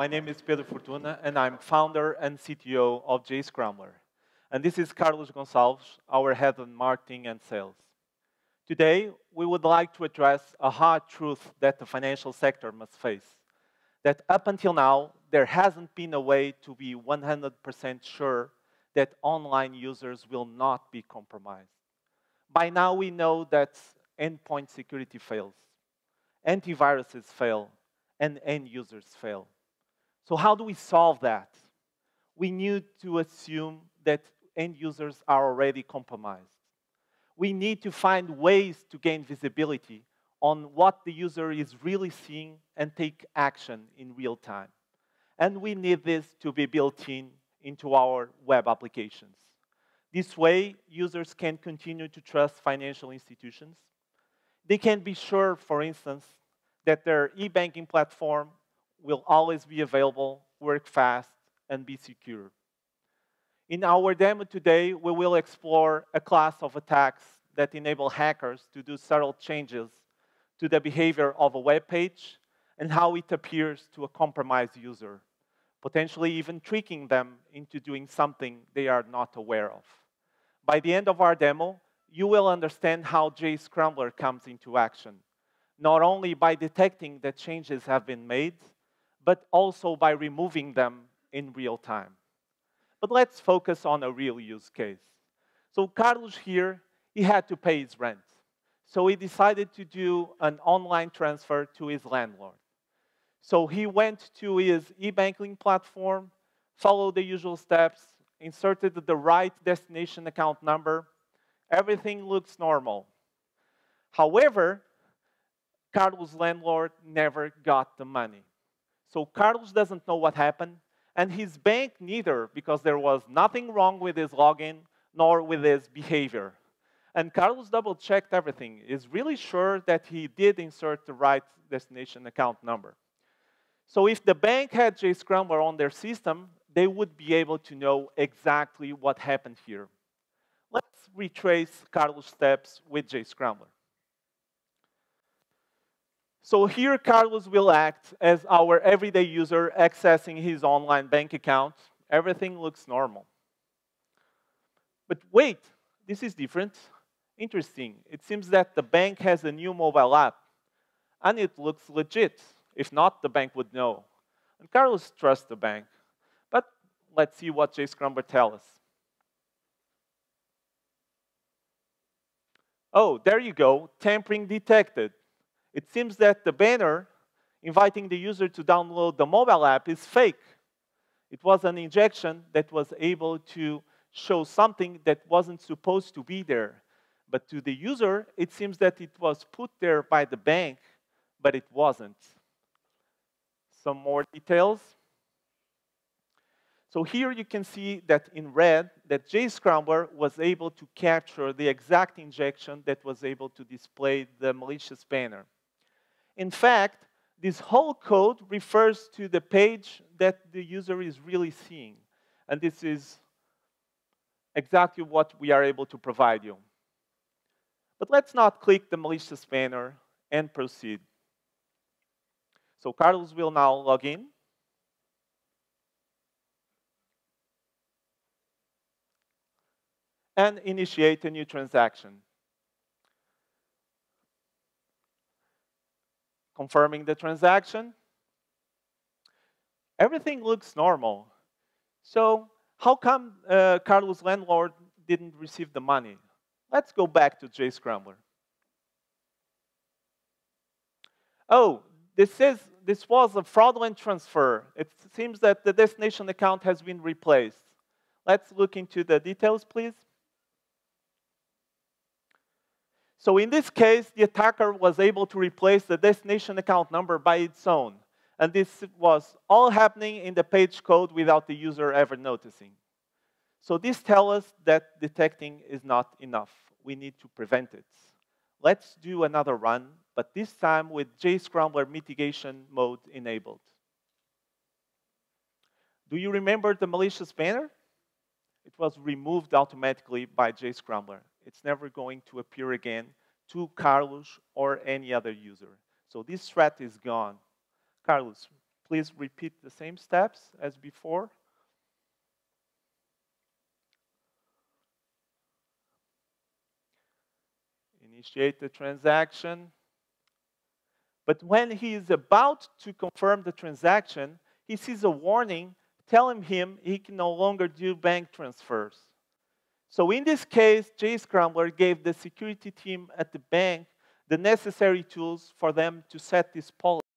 My name is Pedro Fortuna, and I'm founder and CTO of Jscrambler. And this is Carlos Gonçalves, our head of marketing and sales. Today, we would like to address a hard truth that the financial sector must face, that up until now, there hasn't been a way to be 100% sure that online users will not be compromised. By now, we know that endpoint security fails, antiviruses fail, and end users fail. So how do we solve that? We need to assume that end users are already compromised. We need to find ways to gain visibility on what the user is really seeing and take action in real time. And we need this to be built into our web applications. This way, users can continue to trust financial institutions. They can be sure, for instance, that their e-banking platform will always be available, work fast, and be secure. In our demo today, we will explore a class of attacks that enable hackers to do subtle changes to the behavior of a web page and how it appears to a compromised user, potentially even tricking them into doing something they are not aware of. By the end of our demo, you will understand how Jscrambler comes into action, not only by detecting that changes have been made, but also by removing them in real time. But let's focus on a real use case. So Carlos here, he had to pay his rent. So he decided to do an online transfer to his landlord. So he went to his e-banking platform, followed the usual steps, inserted the right destination account number. Everything looks normal. However, Carlos' landlord never got the money. So Carlos doesn't know what happened, and his bank neither, because there was nothing wrong with his login nor with his behavior. And Carlos double-checked everything. He's really sure that he did insert the right destination account number. So if the bank had Jscrambler on their system, they would be able to know exactly what happened here. Let's retrace Carlos' steps with Jscrambler. So here, Carlos will act as our everyday user accessing his online bank account. Everything looks normal. But wait, this is different. Interesting. It seems that the bank has a new mobile app, and it looks legit. If not, the bank would know. And Carlos trusts the bank. But let's see what Jscrambler tells us. Oh, there you go, tampering detected. It seems that the banner inviting the user to download the mobile app is fake. It was an injection that was able to show something that wasn't supposed to be there. But to the user, it seems that it was put there by the bank, but it wasn't. Some more details. So here you can see that in red, that Jscrambler was able to capture the exact injection that was able to display the malicious banner. In fact, this whole code refers to the page that the user is really seeing. And this is exactly what we are able to provide you. But let's not click the malicious banner and proceed. So Carlos will now log in. And initiate a new transaction. Confirming the transaction. Everything looks normal. So how come Carlos' landlord didn't receive the money? Let's go back to Jscrambler. Oh, this was a fraudulent transfer. It seems that the destination account has been replaced. Let's look into the details, please. So in this case, the attacker was able to replace the destination account number by its own. And this was all happening in the page code without the user ever noticing. So this tells us that detecting is not enough. We need to prevent it. Let's do another run, but this time with Jscrambler mitigation mode enabled. Do you remember the malicious banner? It was removed automatically by Jscrambler. It's never going to appear again to Carlos or any other user. So this threat is gone. Carlos, please repeat the same steps as before. Initiate the transaction. But when he is about to confirm the transaction, he sees a warning telling him he can no longer do bank transfers. So in this case, Jscrambler gave the security team at the bank the necessary tools for them to set this policy.